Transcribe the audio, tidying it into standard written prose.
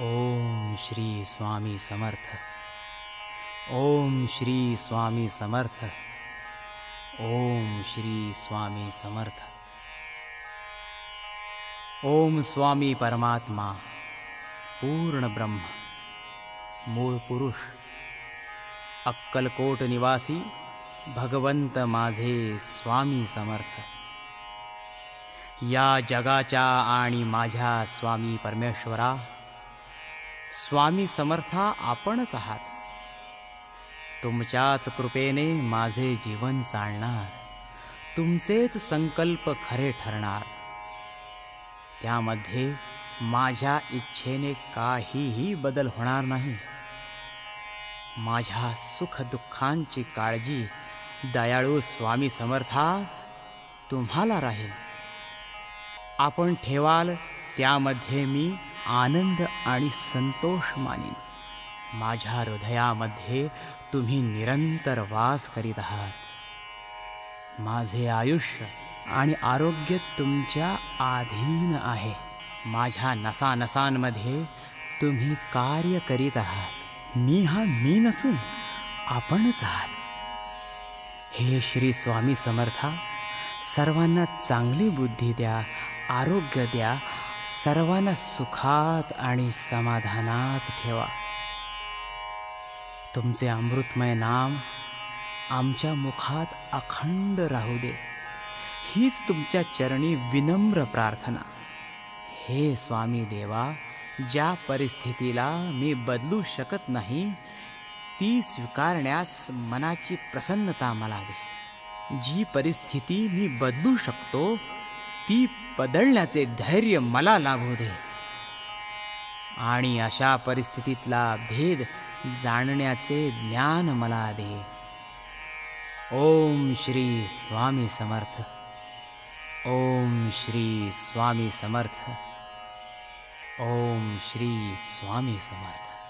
ओम श्री स्वामी समर्थ. ओम श्री स्वामी समर्थ. ओम श्री स्वामी समर्थ. ओम स्वामी परमात्मा, पूर्ण ब्रह्म, मूळ पुरुष, अक्कलकोट निवासी भगवंत माझे स्वामी समर्थ. या जगाच्या आणि माझ्या स्वामी परमेश्वरा, स्वामी समर्था आपणच आहात. तुमच्याच कृपेने माझे जीवन चालणार, तुमचेच संकल्प खरे ठरणार. त्यामध्ये माझ्या इच्छेने काहीही बदल होणार नाही. माझ्या सुखदुःखांची काळजी दयाळू स्वामी समर्था तुम्हाला राहील. आपण ठेवाल त्यामध्ये मी आनंद आणि संतोष मानीन. माझ्या हृदयामध्ये तुम्ही निरंतर वास करीत आहात. माझे आयुष्य आणि आरोग्य तुमच्या अधीन आहे. माझ्या नसानसांमध्ये तुम्ही कार्य करीत आहात. मी नसून आपणच आहात. हे श्री स्वामी समर्था, सर्वांना चांगली बुद्धी द्या, आरोग्य द्या, सर्वांना सुखात आणि समाधानात ठेवा. तुमचे अमृतमय नाम आमच्या मुखात अखंड राहू दे, हीच तुमच्या चरणी विनम्र प्रार्थना. हे स्वामी देवा, ज्या परिस्थितीला मी बदलू शकत नाही ती स्वीकारण्यास मनाची प्रसन्नता मला दे. जी परिस्थिती मी बदलू शकतो ती बदलण्याचे धैर्य मला लाभू दे. आणि अशा परिस्थितीतला भेद जाणण्याचे ज्ञान मला दे. ओम श्री स्वामी समर्थ. ओम श्री स्वामी समर्थ. ओम श्री स्वामी समर्थ.